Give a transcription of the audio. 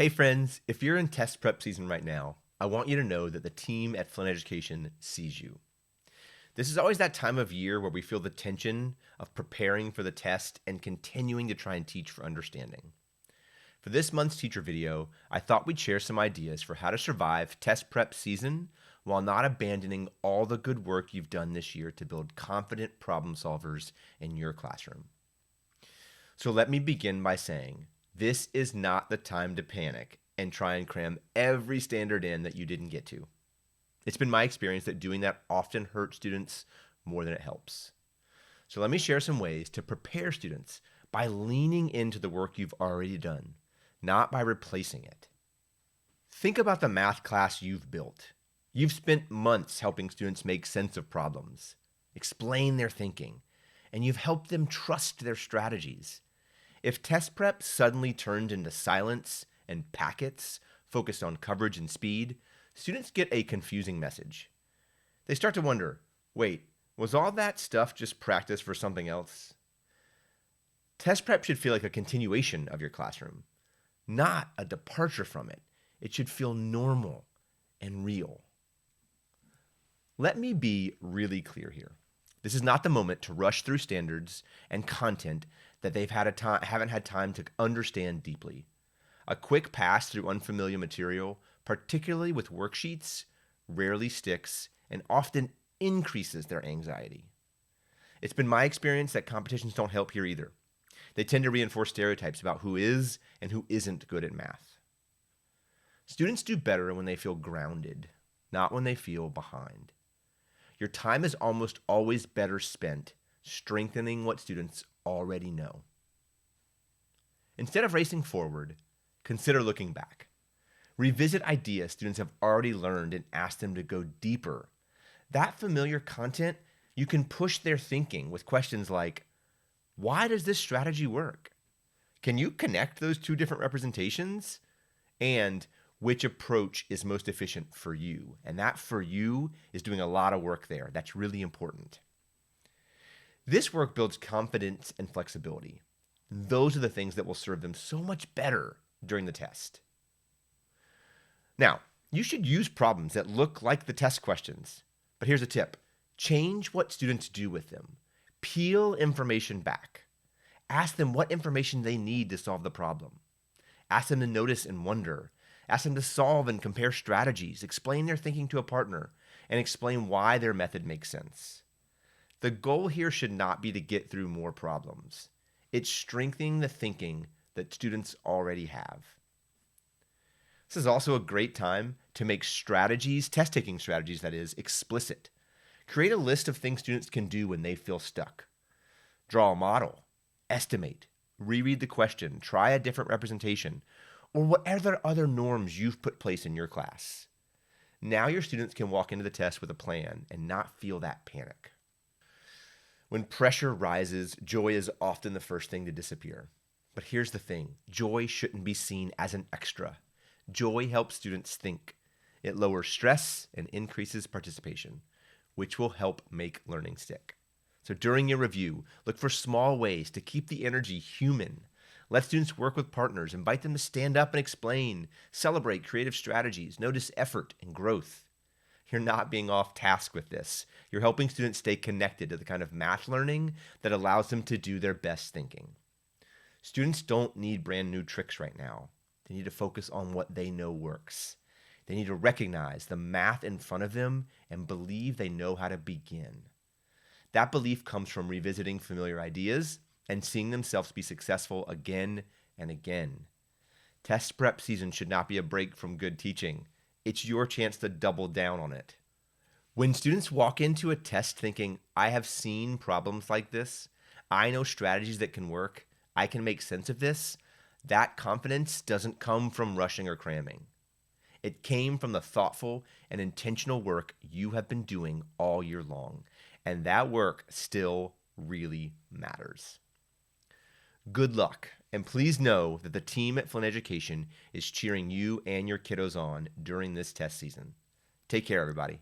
Hey friends, if you're in test prep season right now, I want you to know that the team at Flint Education sees you. This is always that time of year where we feel the tension of preparing for the test and continuing to try and teach for understanding. For this month's teacher video, I thought we'd share some ideas for how to survive test prep season while not abandoning all the good work you've done this year to build confident problem solvers in your classroom. So let me begin by saying, this is not the time to panic and try and cram every standard in that you didn't get to. It's been my experience that doing that often hurts students more than it helps. So let me share some ways to prepare students by leaning into the work you've already done, not by replacing it. Think about the math class you've built. You've spent months helping students make sense of problems, explain their thinking, and you've helped them trust their strategies. If test prep suddenly turned into silence and packets focused on coverage and speed, students get a confusing message. They start to wonder, wait, was all that stuff just practice for something else? Test prep should feel like a continuation of your classroom, not a departure from it. It should feel normal and real. Let me be really clear here. This is not the moment to rush through standards and content that haven't had time to understand deeply. A quick pass through unfamiliar material, particularly with worksheets, rarely sticks and often increases their anxiety. It's been my experience that competitions don't help here either. They tend to reinforce stereotypes about who is and who isn't good at math. Students do better when they feel grounded, not when they feel behind. Your time is almost always better spent strengthening what students already know. Instead of racing forward, consider looking back. Revisit ideas students have already learned and ask them to go deeper. That familiar content, you can push their thinking with questions like, why does this strategy work? Can you connect those two different representations? And which approach is most efficient for you? And that for you is doing a lot of work there. That's really important. This work builds confidence and flexibility. Those are the things that will serve them so much better during the test. Now, you should use problems that look like the test questions. But here's a tip. Change what students do with them. Peel information back. Ask them what information they need to solve the problem. Ask them to notice and wonder. Ask them to solve and compare strategies, explain their thinking to a partner, and explain why their method makes sense. The goal here should not be to get through more problems. It's strengthening the thinking that students already have. This is also a great time to make strategies, test-taking strategies that is, explicit. Create a list of things students can do when they feel stuck. Draw a model, estimate, reread the question, try a different representation, or whatever other norms you've put place in your class. Now your students can walk into the test with a plan and not feel that panic. When pressure rises, joy is often the first thing to disappear. But here's the thing, joy shouldn't be seen as an extra. Joy helps students think. It lowers stress and increases participation, which will help make learning stick. So during your review, look for small ways to keep the energy human. Let students work with partners, invite them to stand up and explain, celebrate creative strategies, notice effort and growth. You're not being off task with this. You're helping students stay connected to the kind of math learning that allows them to do their best thinking. Students don't need brand new tricks right now. They need to focus on what they know works. They need to recognize the math in front of them and believe they know how to begin. That belief comes from revisiting familiar ideas and seeing themselves be successful again and again. Test prep season should not be a break from good teaching. It's your chance to double down on it. When students walk into a test thinking, I have seen problems like this, I know strategies that can work, I can make sense of this, that confidence doesn't come from rushing or cramming. It came from the thoughtful and intentional work you have been doing all year long, and that work still really matters. Good luck, and please know that the team at Flint Education is cheering you and your kiddos on during this test season. Take care, everybody.